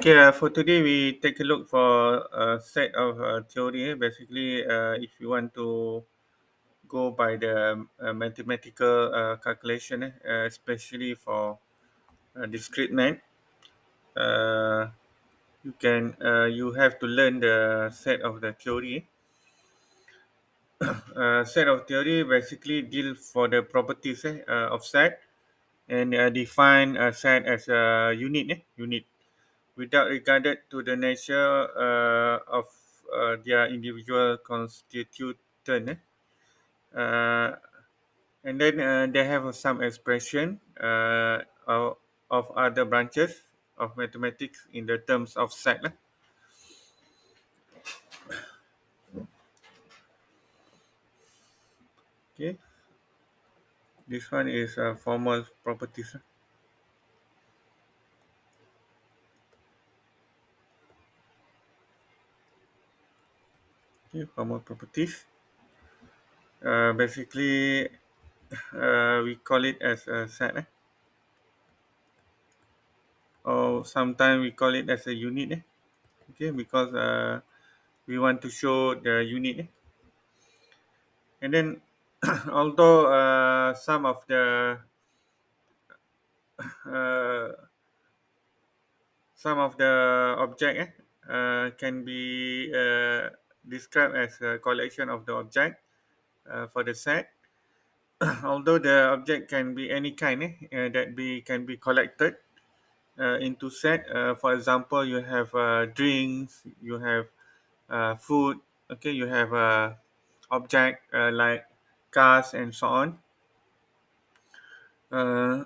Okay, for today we take a look for a set of theory. Basically, if you want to go by the mathematical calculation, especially for discrete math, uh, you have to learn the set of the theory. Set of theory basically deal for the properties of set and define a set as a unit without regarded to the nature of their individual constituent. Uh, and then they have some expression of other branches of mathematics in the terms of set. Okay, this one is formal properties. Okay, formal properties. Basically, we call it as a set, or sometimes we call it as a unit. Okay, because we want to show the unit. And then, although uh, some of the object can be described as a collection of the object for the set. Although the object can be any kind that be can be collected into set. For example, you have drinks, you have food. Okay, you have object like cars and so on. Uh,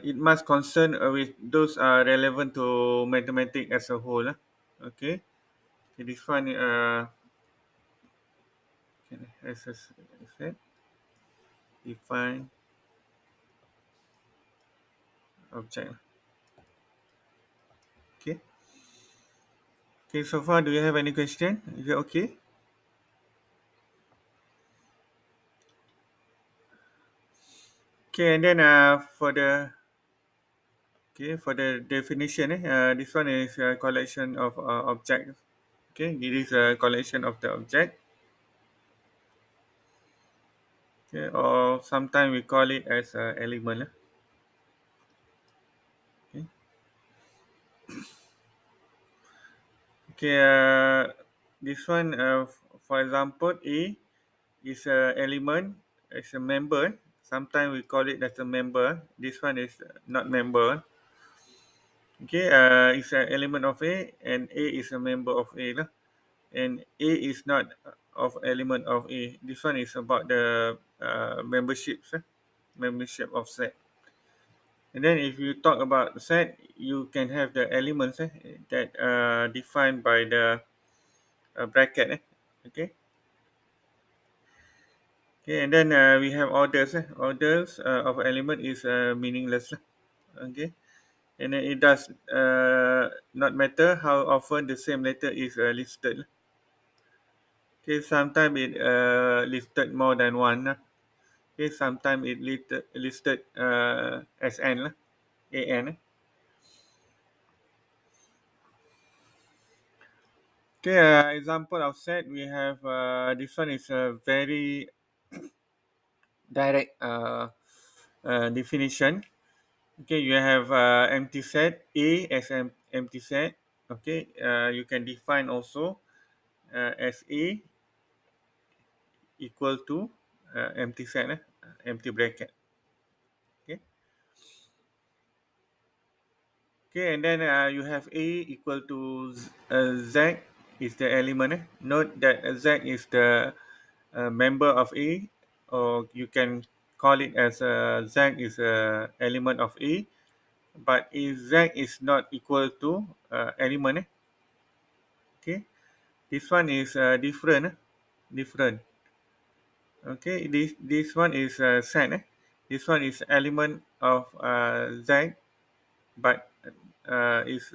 it must concern with those are relevant to mathematics as a whole. Okay, so this one as I said, define object. Okay, okay. So far, do you have any question? Is it okay? Okay, and then for the definition, this one is a collection of objects. Okay, it is a collection of the object. Okay, or sometimes we call it as a element. Okay, okay. This one, for example, A is a element, is a member. Sometimes we call it as a member. This one is not member. Okay, it's an element of A, and A is a member of A lah. And A is not of element of A. This one is about the memberships, membership of set. And then if you talk about set, you can have the elements that are defined by the bracket. Okay. Okay, and then we have orders. Orders of element is meaningless. Okay, and then it does not matter how often the same letter is listed. Okay, sometimes it listed more than one. Okay, sometimes it listed as n lah, an. Okay, example of set we have this one is a very direct definition. Okay, you have empty set A as an empty set. Okay, you can define also as A equal to empty set, empty bracket. Okay, okay, and then you have A equal to Z is the element. Note that Z is the member of A, or you can call it as Z is a element of A. But if Z is not equal to element, okay, this one is different. Different. Okay, this one is set. This one is element of Z, but is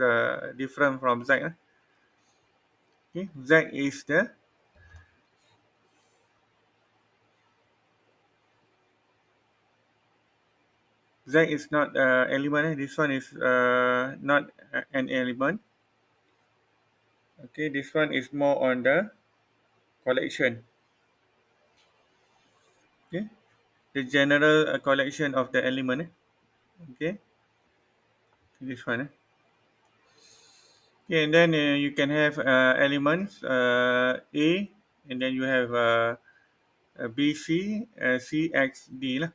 different from Z. Okay, Z is the Z is not element. This one is not an element. Okay, this one is more on the collection. Okay, the general collection of the element. Okay, this one. Okay, and then you can have elements A, and then you have B, C, C, X, D lah.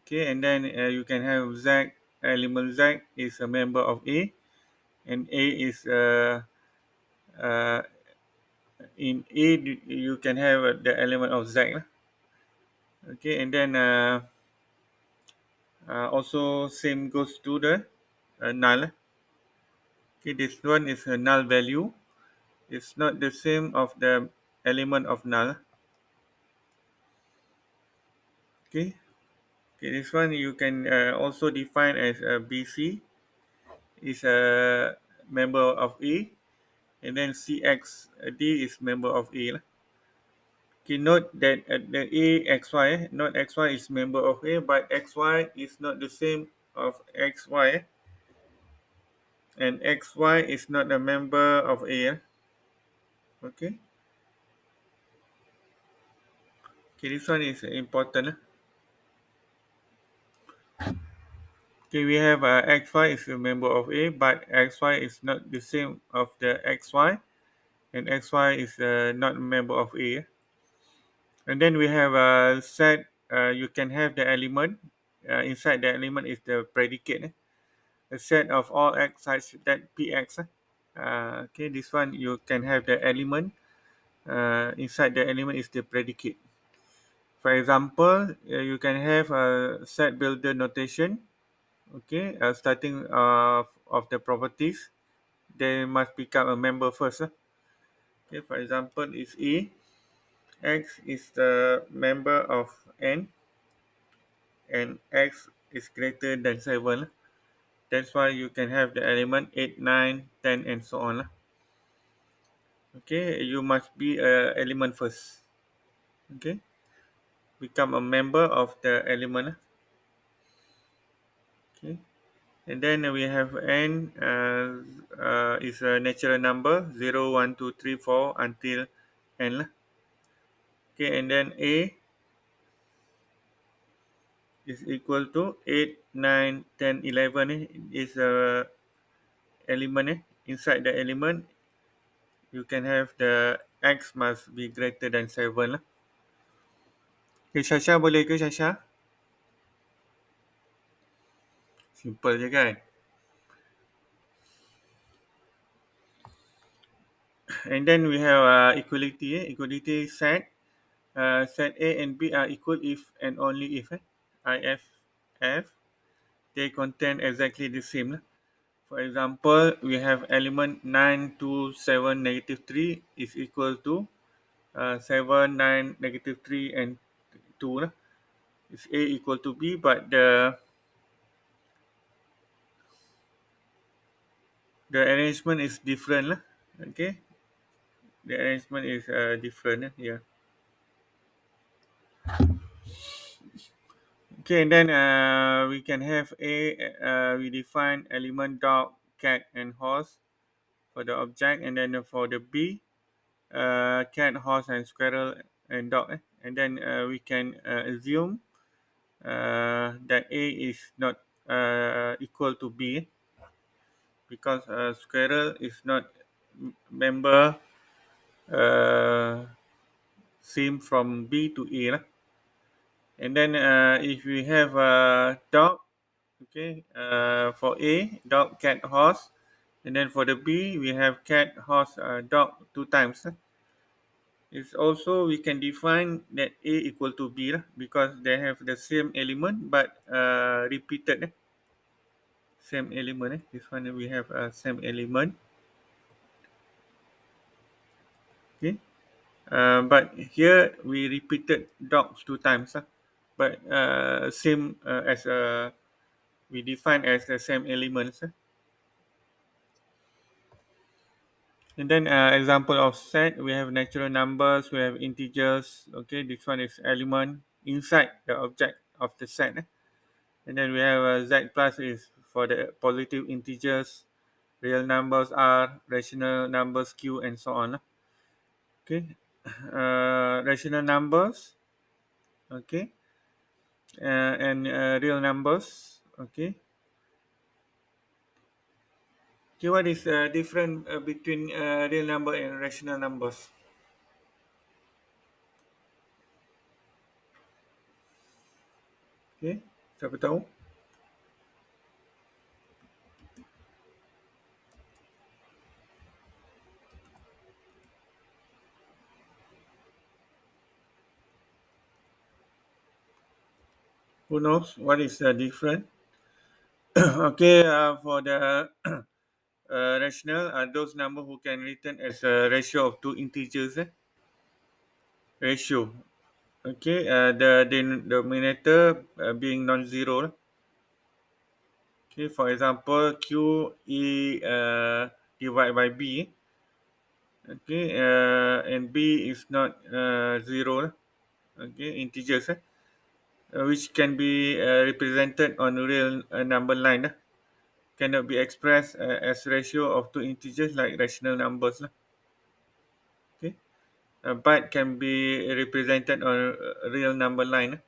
Okay, and then you can have Z. Element Z is a member of A, and A is uh, in A you can have the element of Z lah. Okay, and then also same goes to the null. Okay, this one is a null value. It's not the same of the element of null. Okay, okay, this one you can also define as BC is a member of A, and then CXD is member of A lah. Okay, note that the AXY, not XY is member of A, but XY is not the same of XY, and XY is not a member of A. Okay, okay, this one is important. Okay, we have XY is a member of A, but XY is not the same of the XY, and XY is not a member of A. And then we have a set. You can have the element. Inside the element is the predicate. A set of all x such that Px. Okay, this one you can have the element. Inside the element is the predicate. For example, you can have a set builder notation. Okay, starting of the properties, they must become a member first. Okay, for example, is A. X is the member of N, and X is greater than 7. That's why you can have the element 8, 9, 10, and so on. Okay, you must be a element first. Okay, become a member of the element. Okay, and then we have N is a natural number 0, 1, 2, 3, 4 until N. Okay, and then A is equal to 8, 9, 10, 11 is a element. Inside the element, you can have the X must be greater than 7. Okay, Syasha boleh ke Syasha? Simple je kan? And then we have equality. Equality set. Set A and B are equal if and only if IFF they contain exactly the same. For example, we have element 9, 2, 7, negative 3 is equal to 7, 9, negative 3 and 2 lah. It's A equal to B, but the arrangement is different lah. Okay, the arrangement is different yeah. Okay, and then we can have A, we define element dog, cat, and horse for the object, and then for the B, cat, horse, and squirrel, and dog. And then we can assume that A is not equal to B because squirrel is not member same from B to A. And then if we have a dog, okay, for A, dog, cat, horse, and then for the B, we have cat, horse, dog two times. It's also we can define that A equal to B because they have the same element but repeated. Same element. This one we have same element. Okay. But here we repeated dogs two times. But same as we define as the same elements. And then example of set, we have natural numbers, we have integers. Okay, this one is element inside the object of the set. And then we have z plus is for the positive integers, real numbers r, rational numbers q, and so on. Okay, rational numbers. Okay, and real numbers. Okay. Okay, what is different between real number and rational numbers? Okay, siapa tahu? Who knows what is different? Okay, for the rational are those number who can written as a ratio of two integers. Ratio. Okay, the denominator being non-zero. Okay, for example, q e divided by b. Okay, and b is not zero. Okay, integers. Which can be represented on real number line. Cannot be expressed as ratio of two integers like rational numbers. Okay, but can be represented on real number line.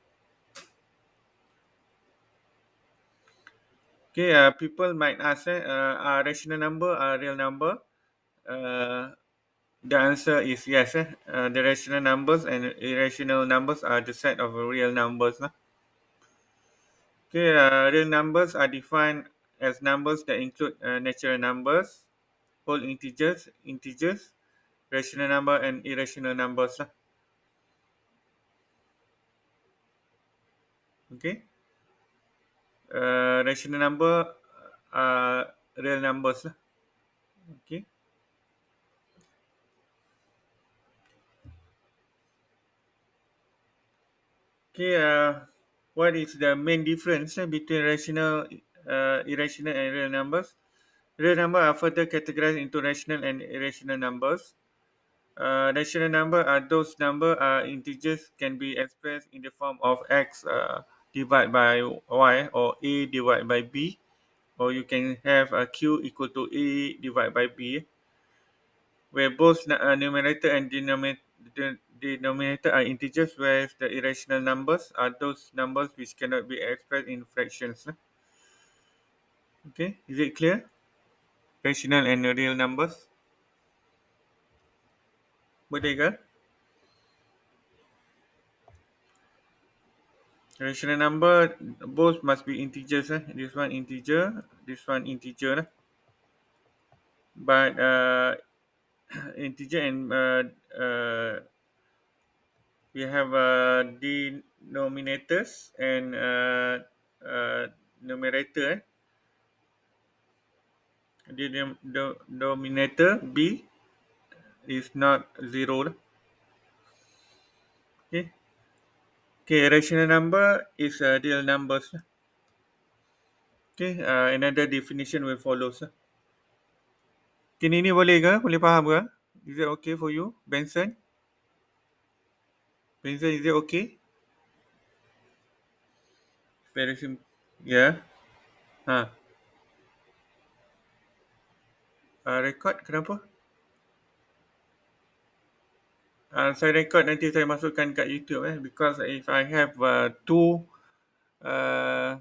Okay, people might ask, are rational number a real number? Uh, the answer is yes. The rational numbers and irrational numbers are the set of real numbers. Okay, real numbers are defined as numbers that include natural numbers, whole integers, rational number, and irrational numbers. Okay, rational number are real numbers. Okay. Okay, what is the main difference between rational, irrational, and real numbers? Real numbers are further categorized into rational and irrational numbers. Rational number are those number integers can be expressed in the form of x divided by y or a divided by b, or you can have a q equal to a divided by b, where both numerator and denominator are integers, whereas the irrational numbers are those numbers which cannot be expressed in fractions. Okay, is it clear? Rational and real numbers. Boleh ke? Rational number both must be integers. This one integer, this one integer. But integer and we have denominators and numerator. Denominator b is not zero. Okay. Okay, rational number is real numbers. Okay, another definition will follow. Kini ni boleh ke? Boleh faham ke? Is it okay for you, Benson? Benson, is it okay? Very simple. Yeah. Ha. Record kenapa? Saya record nanti saya masukkan kat YouTube because if I have two uh,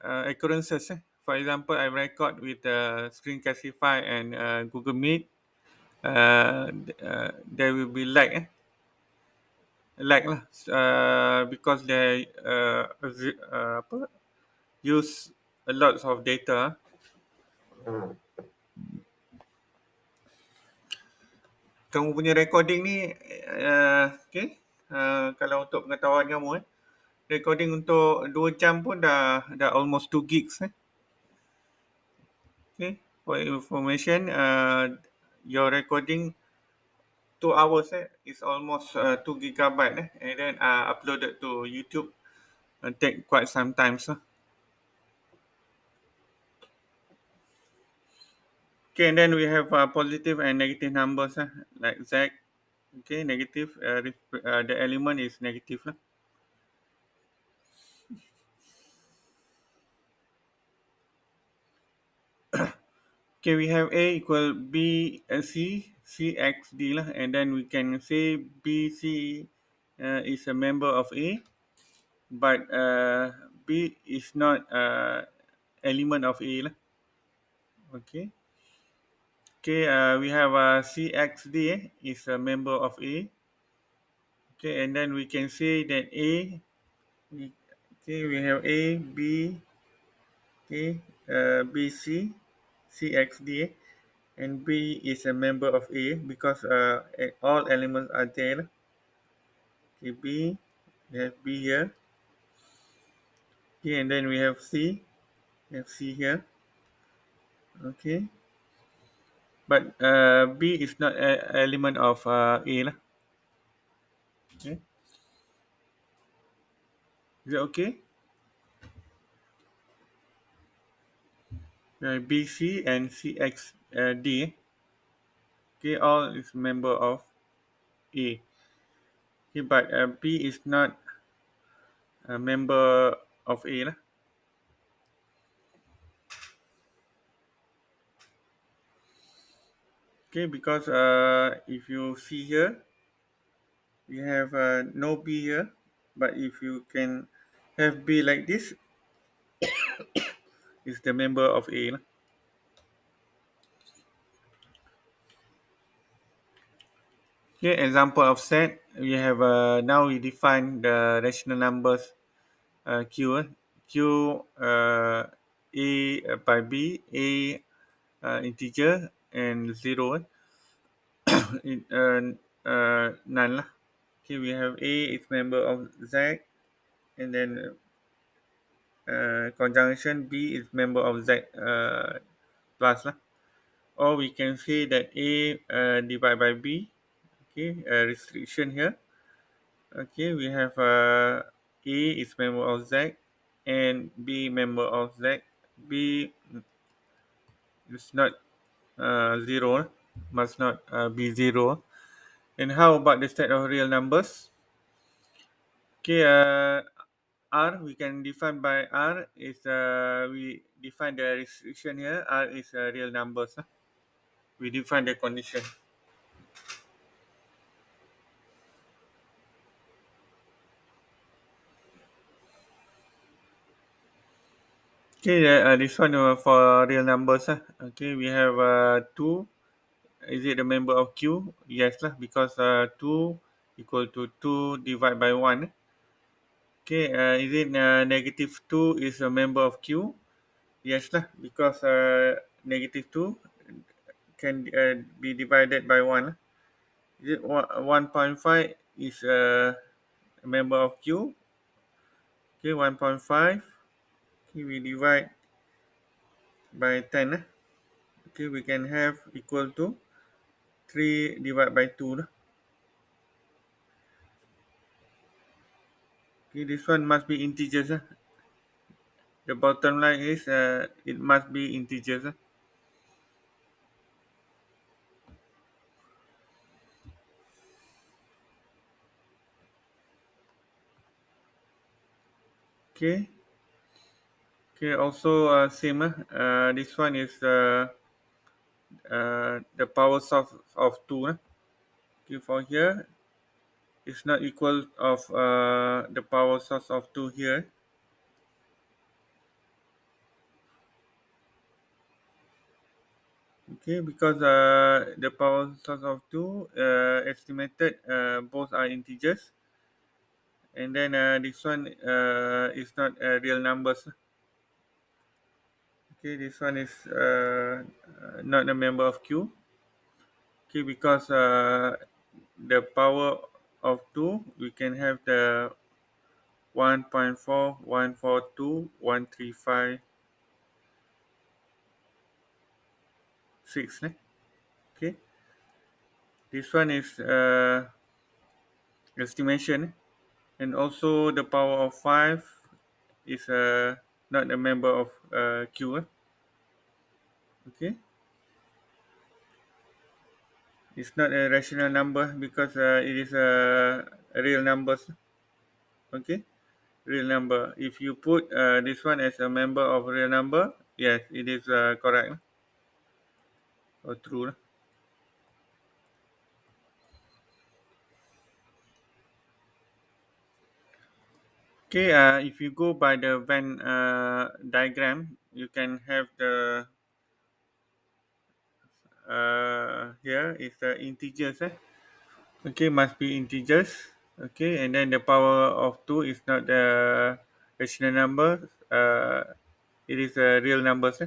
occurrences. For example, I record with Screencastify and Google Meet. There will be lag lah, because they apa, use a lot of data. Kamu punya recording ni, okay, kalau untuk pengetahuan kamu recording untuk 2 jam pun dah almost 2 gigs. Okay, for information, your recording 2 hours is almost 2 gigabyte and then uploaded to YouTube take quite some time. Okay, and then we have positive and negative numbers like Z. Okay, negative, the element is negative. Okay, we have A equal B C C X D lah, and then we can say B C is a member of A, but B is not element of A lah. Okay. Okay, we have CXD is a member of A. Okay, and then we can say that okay, we have A, B, okay, BC, CXD, and B is a member of A because all elements are there. Okay, B, we have B here. Okay, and then we have C, we have C here. Okay, but B is not an element of A lah. Okay, is it okay? BC and CXD. Okay, all is member of A. Okay, but B is not a member of A lah. Okay, because if you see here, we have no B here, but if you can have B like this, is the member of A lah. Okay, example of set, we have now we define the rational numbers Q. Q A by B, A integer and 0 it, none lah. Okay, we have A is member of Z, and then conjunction B is member of Z plus lah. Or we can say that A divided by B. Okay, restriction here. Okay, we have A is member of Z and B member of Z. B is not 0, must not be 0. And how about the set of real numbers? Okay, R we can define by R is we define the restriction here. R is real numbers. We define the condition. Okay, this one for real numbers. Okay, we have 2. Is it a member of Q? Yes lah, because 2 equal to 2 divided by 1. Okay, is it negative 2 is a member of Q? Yes lah, because negative 2 can be divided by 1. Is it 1.5 is a member of Q? Okay, 1.5. Okay, we divide by 10. Okay, we can have equal to 3 divided by 2. Okay, this one must be integers. The bottom line is it must be integers. Okay. Okay. Also same. This one is the power source of 2. Okay. For here, it's not equal of the power source of 2 here. Okay, because the power source of 2 estimated both are integers, and then this one is not real numbers. Okay, this one is not a member of Q. Okay, because the power of 2, we can have the 1.4, 142, 135, 6. Okay, this one is estimation, and also the power of 5 is not a member of Q. Okay, it's not a rational number because it is a real numbers. Okay, real number. If you put this one as a member of real number, yes, it is correct. or true lah. Okay, if you go by the Venn diagram, you can have the here is the integers. Okay, must be integers. Okay, and then the power of 2 is not the rational number. It is a real numbers.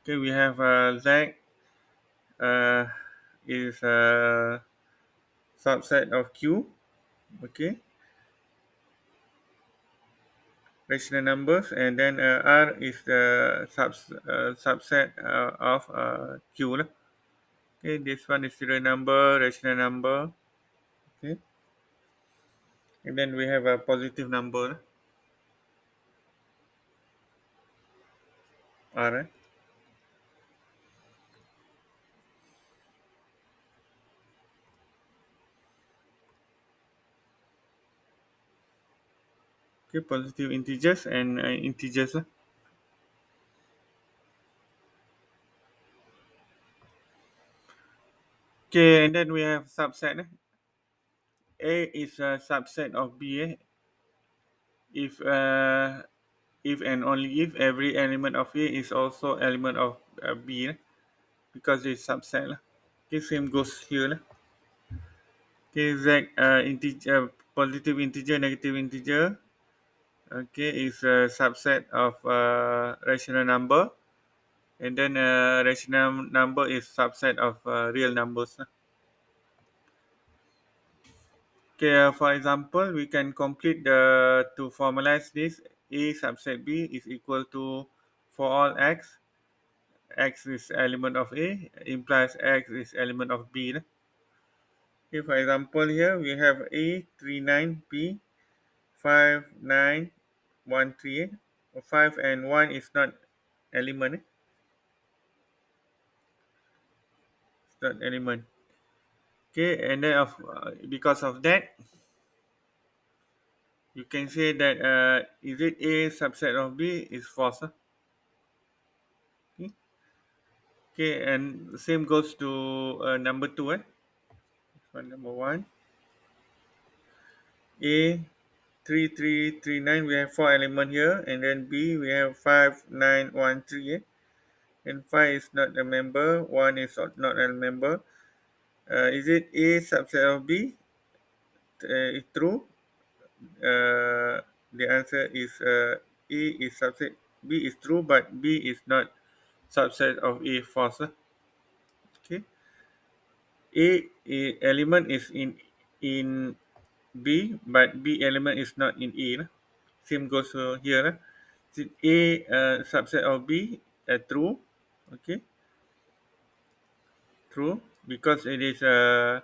Okay, we have z uh, is a subset of q. Okay, rational numbers, and then r is the subset of q lah. Okay, this one is real number, rational number. Okay, and then we have a positive number r. Okay, positive integers and integers lah. Okay, and then we have subset. A is a subset of B. If if and only if every element of A is also element of B, because it's subset lah. Okay, same goes here lah. Okay, Z integer, positive integer, negative integer. Okay, is a subset of rational number, and then rational number is subset of real numbers lah. Okay, for example, we can complete the to formalize this. A subset B is equal to for all x is element of A implies x is element of B. Okay, for example, here we have A 39 B 5913. 5 and 1 is not element. It's not element. Okay, and then because of that, you can say that is it A subset of B is false. Okay. Okay, and same goes to number two. So number one, A 3339. We have four element here, and then B we have 5913. And five is not a member. One is not a member. Is it A subset of B? Is true. The answer is A is subset. B is true, but B is not subset of A. False. Okay. Element is in B, but B element is not in A. Same goes here. A subset of B, true. Okay, true, because it is the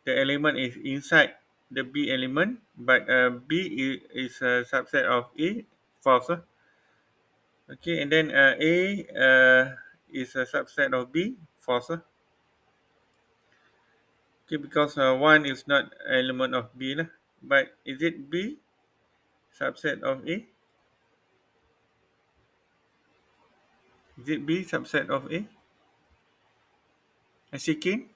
element is inside the B element, but B is a subset of A, false. Okay, and then A is a subset of B, false. Okay, because one is not element of B, but is it B subset of A? Is it B subset of A? Seeking?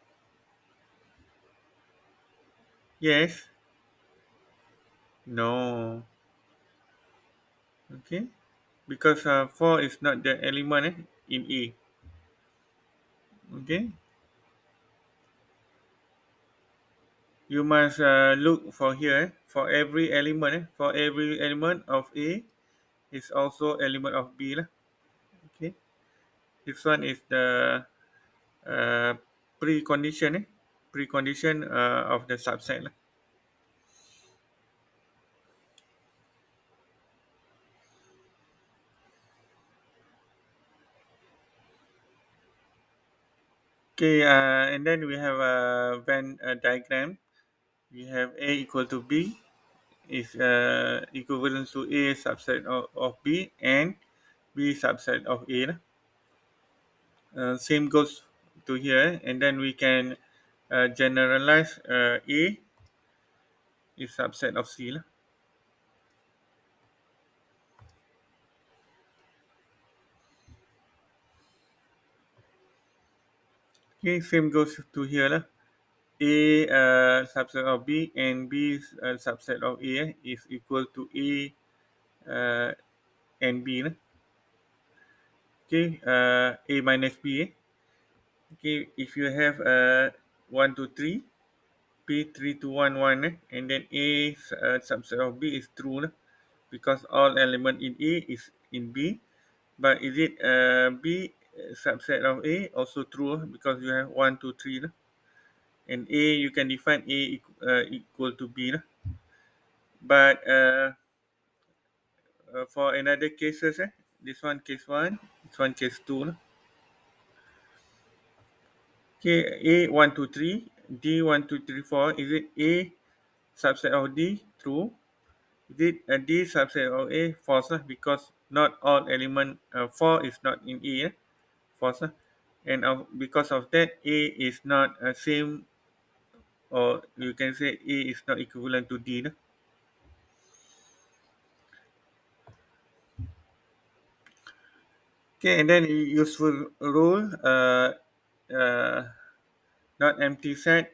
Yes. No. Okay. Because 4 is not the element in A. Okay. You must look for here. For every element. For every element of A is also element of B. Okay. This one is the uh, precondition. Precondition of the subset. Okay. And then we have a Venn diagram. We have A equal to B is equivalent to A subset of B and B subset of A. Same goes to here, and then we can generalize A is subset of C. Okay, same goes to here lah. A subset of B and B subset of A is equal to A uh, and B lah. Okay, A minus B. Okay, if you have 1 to 3, P 3 to 1 1 and then A subset of B is true lah, because all element in A is in B. But is it B subset of A also true because you have 1 to 3 lah. And A you can define A equal to B lah. But for another cases, this one case 1, this one case 2 lah. Okay, A 1 2 3, D 1 2 3 4. Is it A subset of D? True. Is it a D subset of A? False, because not all element 4 is not in A. False. And because of that, A is not same, or you can say A is not equivalent to D. Okay, and then useful rule, uh, not empty set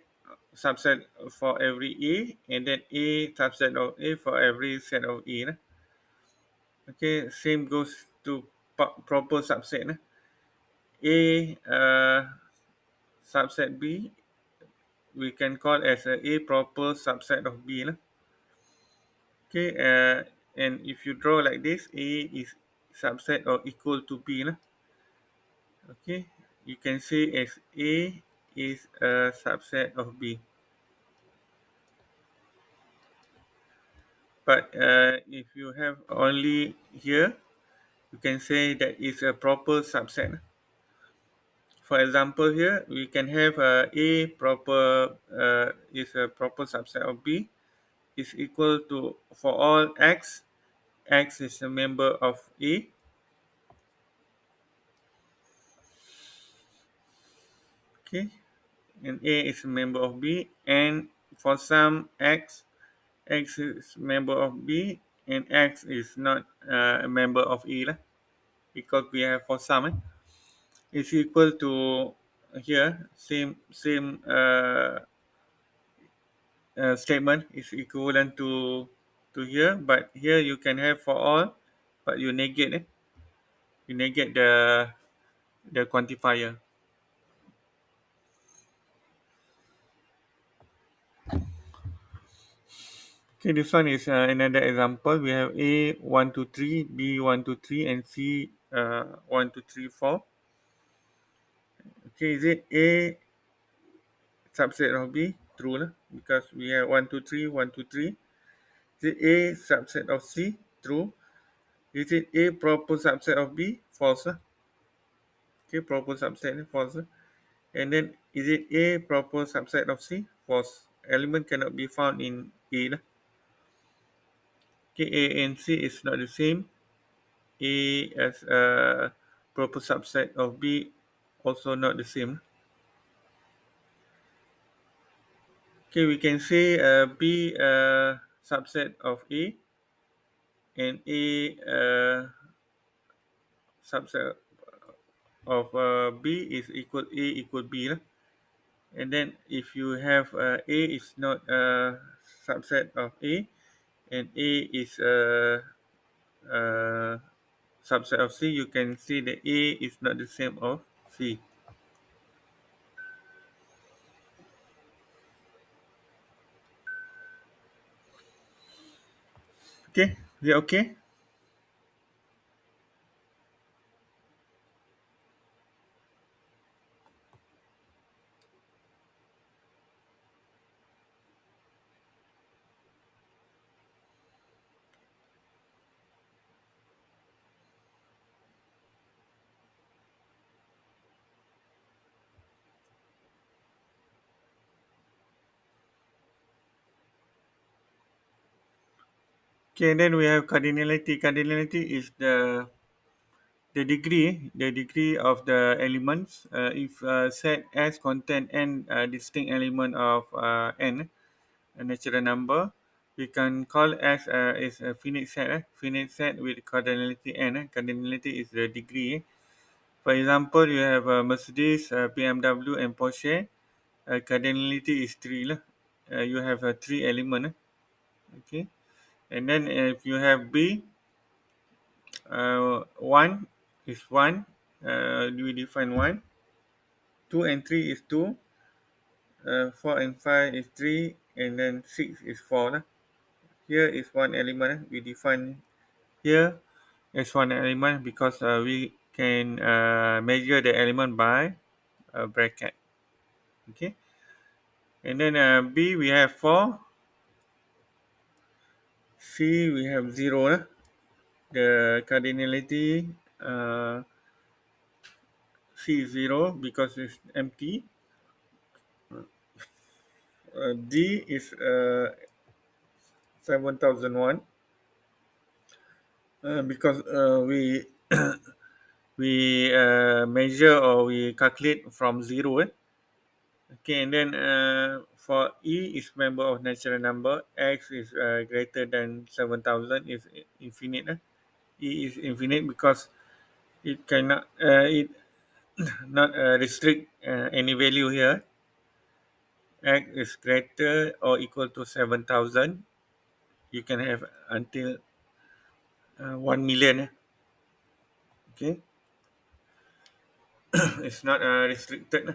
subset for every A, and then A subset of A for every set of A. Okay, same goes to proper subset. A subset B we can call as a proper subset of B. Okay, and if you draw like this, A is subset or equal to B. Okay, you can say as A is a subset of B. But if you have only here, you can say that it's a proper subset. For example, here we can have A proper is a proper subset of B is equal to for all X. X is a member of A. Okay, and A is a member of B, and for some X, X is member of B, and X is not a member of A lah, because we have for some is equal to here same statement is equivalent to here, but here you can have for all, but you negate the quantifier. Okay, this one is another example. We have A 1 2 3, B 1 2 3, and C 1 2 3 4. Okay, is it A subset of B? True, lah, because we have 1 2 3, 1 2 3. Is it A subset of C? True. Is it A proper subset of B? False. Okay, proper subset, false. And then is it A proper subset of C? False. Element cannot be found in A. Okay, A and C is not the same. A as a proper subset of B also not the same. Okay, we can say B subset of A and A subset of B is equal A equal B lah. And then if you have A is not a subset of A and A is a subset of C, you can see that A is not the same of C. Okay, is it okay? Okay, and then we have cardinality. Cardinality is the degree of the elements. If set S contain n distinct element of n, a natural number, we can call S is a finite set. Finite set with cardinality n. Cardinality is the degree. For example, you have a Mercedes, BMW, and Porsche. Cardinality is three lah. You have three element. Okay, and then if you have B, one is one. We define one. Two and three is two. Four and five is three, and then six is four lah. Here is one element. We define here as one element because we can measure the element by a bracket. Okay, and then B we have four. C we have zero lah. The cardinality C is zero because it's empty. D is 7001 because we measure or we calculate from zero. Okay, and then for E is member of natural number. X is greater than 7000 is infinite. E is infinite because it cannot it not restrict any value here. X is greater or equal to 7000. You can have until 1 million. Okay, it's not restricted.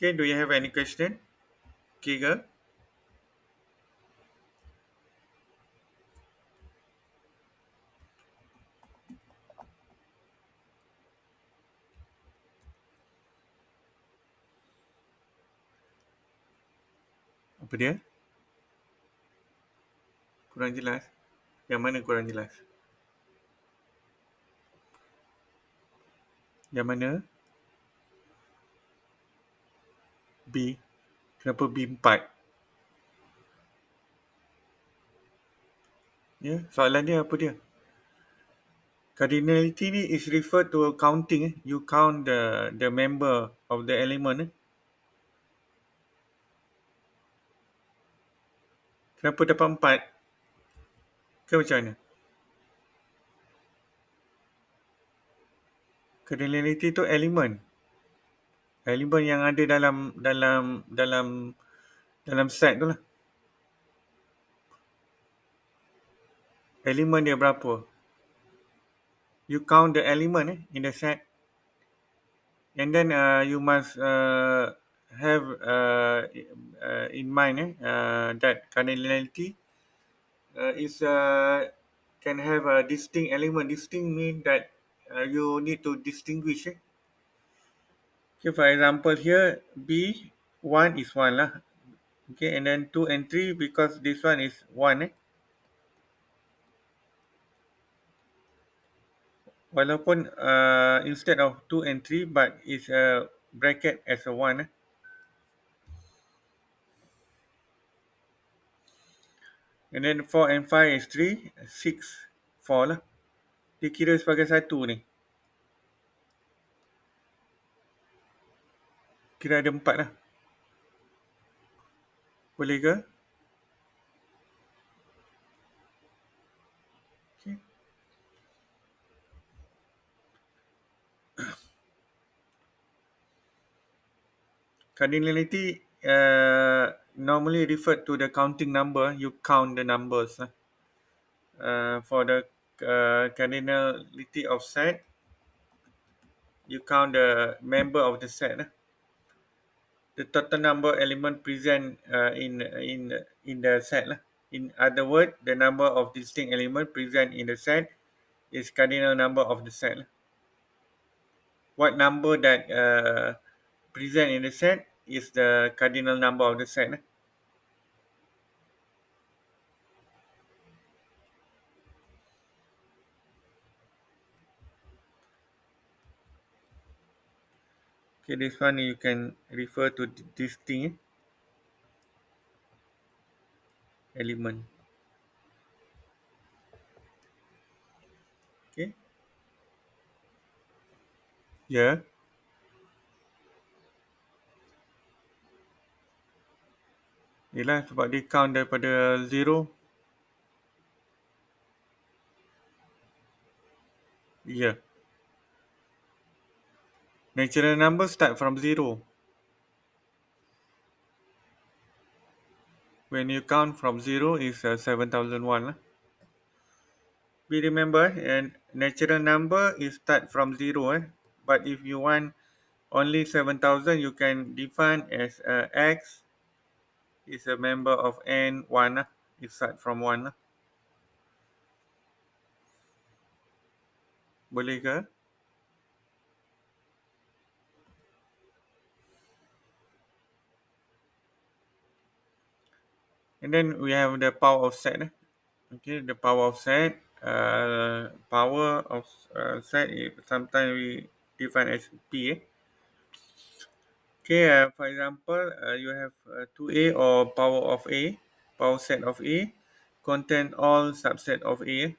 Okay, do you have any question? Okay, girl. Apa dia? Kurang jelas. Yang mana kurang jelas? Yang mana? B. Kenapa B 4? Ya, soalan dia apa dia? Cardinality ni is referred to counting. You count the member of the element. Kenapa dapat 4? Ke macam mana? Cardinality tu elemen. Elemen yang ada dalam set tu lah. Elemen dia berapa? You count the element in the set, and then you must have in mind that cardinality is can have a distinct element. Distinct means that you need to distinguish. Okay, for example here B 1 is 1 lah. Okay, and then 2 and 3 because this one is 1. Walaupun instead of 2 and 3 but it's a bracket as a 1. And then 4 and 5 is 3, 6, 4 lah. Dikira sebagai satu ni. Kira ada 4 lah. Boleh ke? Okay. Cardinality normally referred to the counting number. You count the numbers. For the cardinality of set, you count the member of the set. The total number element present in the set. In other words, the number of distinct element present in the set is cardinal number of the set. What number that present in the set is the cardinal number of the set. Okay, this one you can refer to this thing element. Okay. Ya. Yelah sebab dia count daripada 0. Yeah. Natural numbers start from zero. When you count from zero is 7001. We remember and natural number is start from zero. But if you want only 7000, you can define as x is a member of n 1. It start from 1. Boleh ke? And then we have the power of set. Okay, the power of set. Power of set sometimes we define as p. Okay, for example, you have 2a or power of a, power set of a, contain all subset of a.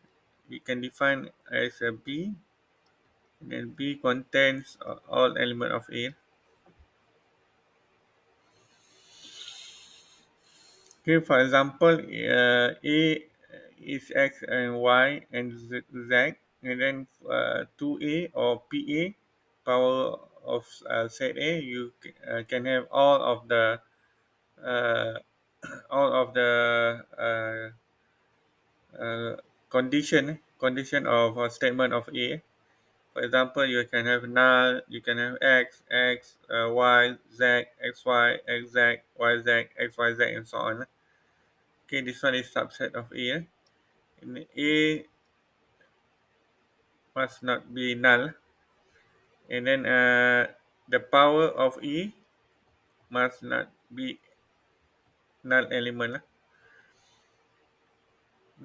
We can define as a b, and then b contains all element of a. Okay, for example, a is x and y and z, and then 2a or pa, power of set a, you can have uh, all of the condition of a statement of A. For example, you can have null, you can have x, y, z, xy, xz, yz, xyz, and so on. Okay, this one is subset of A. And A must not be null. And then the power of E must not be null element.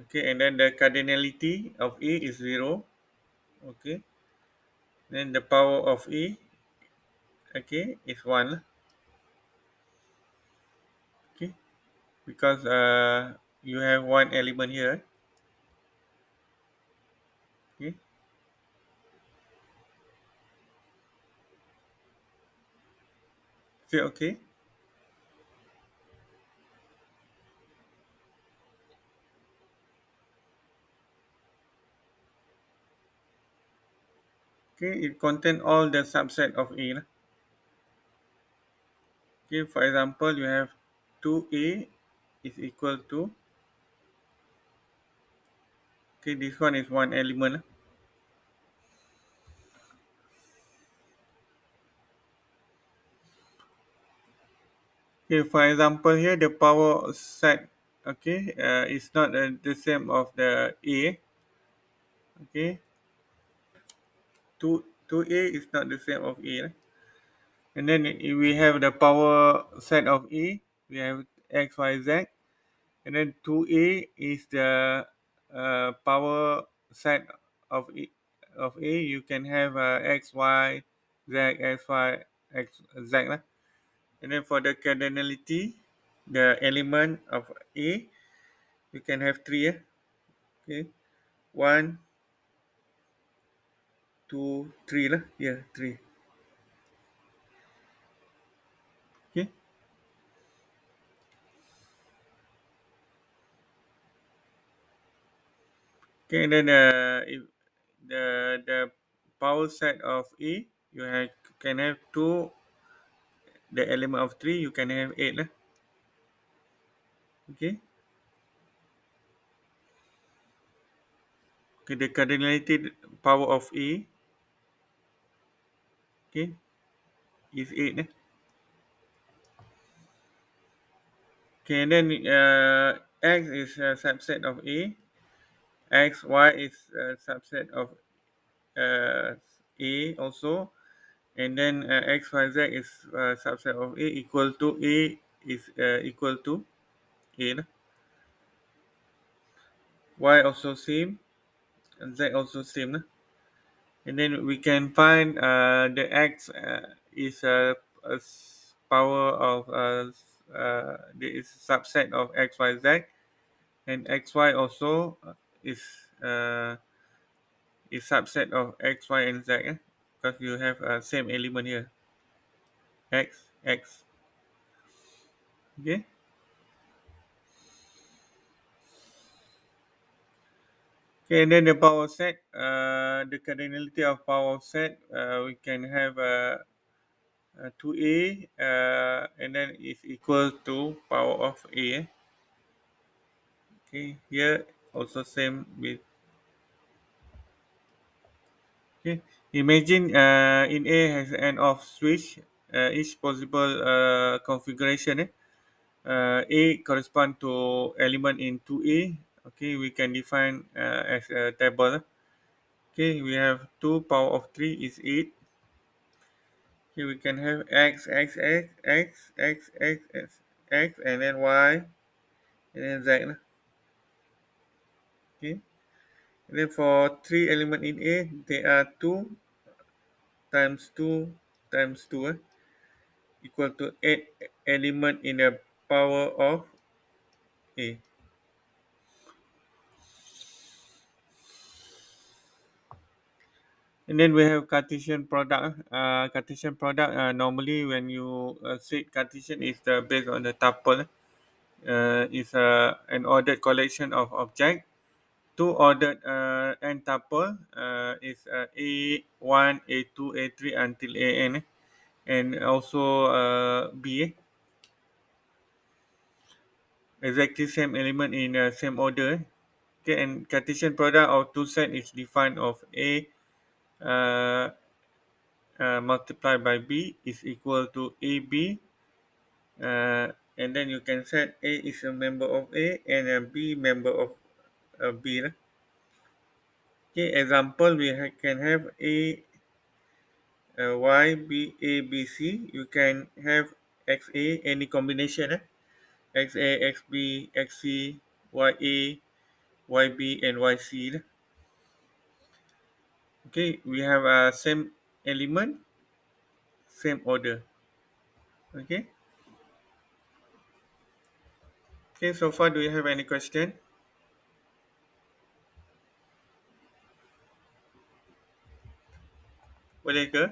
Okay, and then the cardinality of E is 0. Okay, then the power of E, okay, is 1. Okay, because you have one element here. Okay, is it okay? Okay, it contain all the subset of A lah. Okay, for example, you have 2a is equal to, okay, this one is one element lah. Okay, for example here the power set, okay, is not the same of the A. Okay, 2a is not the same of A lah. And then if we have the power set of A, we have x, y, z. And then 2a is the power set of A. You can have x, y, z, x, y, x, z. Lah. And then for the cardinality, the element of A, you can have three. Okay, one, two, three. Lah. Yeah, three. Okay. Okay, and then if the power set of A, you have can have two. The element of three, you can have eight. Lah. Okay. Okay, the cardinality power of A, okay, is 8. Okay, and then x is a subset of A, x, y is a subset of A also, and then x, y, z is a subset of A equal to A is equal to A. Y also same, and z also same. And then we can find the x is a power of the subset of x, y, z, and x, y also is uh, is subset of x, y, and z, because you have same element here, x, x. Okay. Okay, and then the power set, the cardinality of power set, we can have 2a, and then is equal to power of a. Okay, here also same with. Okay, imagine in A has an off switch. Each possible configuration. A correspond to element in 2A. Okay, we can define as a table. Okay, we have 2 power of 3 is 8. Okay, we can have x, x, x, x, x, x, x, x, and then y, and then z. Okay, and then for 3 element in A, there are 2 times 2 times 2 equal to 8 element in the power of A. And then we have Cartesian product. Cartesian product, normally when you say Cartesian is based on the tuple. Is an ordered collection of objects. Two ordered n tuple is A1, A2, A3 until An, and also B. Exactly same element in same order. Okay, and Cartesian product of two set is defined of A uh, multiplied by B is equal to AB, and then you can set A is a member of A and B member of B. Okay, example we can have A Y B A B C. You can have X A any combination. X A X B X C Y A Y B and Y C. Okay, we have same element, same order. Okay. Okay, so far do you have any question? Boleh ke?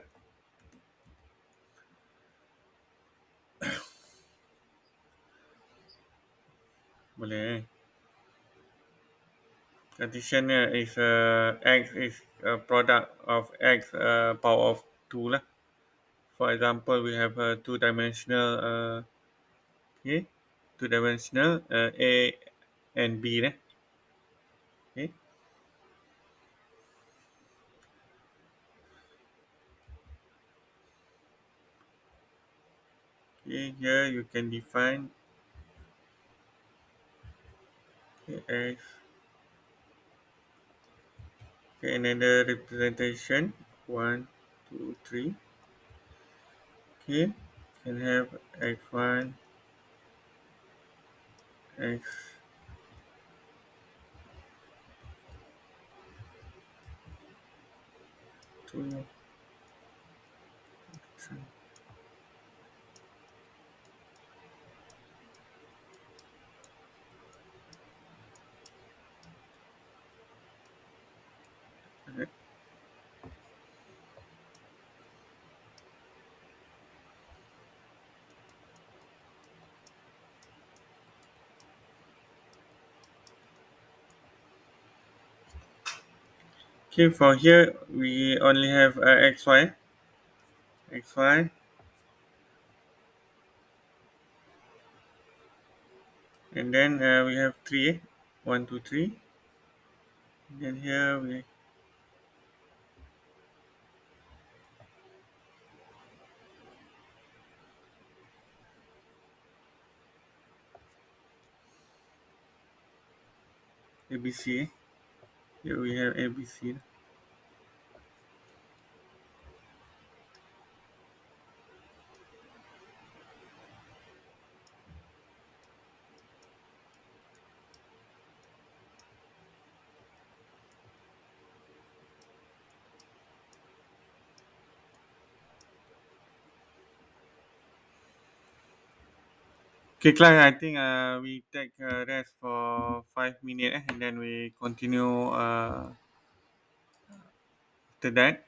Boleh. Cartesian is X is a product of X power of 2 lah. For example, we have a two-dimensional okay, two-dimensional A and B lah. Okay. Okay, here you can define okay, X. Okay, another representation 1, 2, 3. Okay, can have X1, X2. Okay, for here we only have xy, and then we have 3, 1, 2, 3. Then here we ABC. Here we have ABC. Okay, class. I think we take a rest for 5 minutes, and then we continue after that.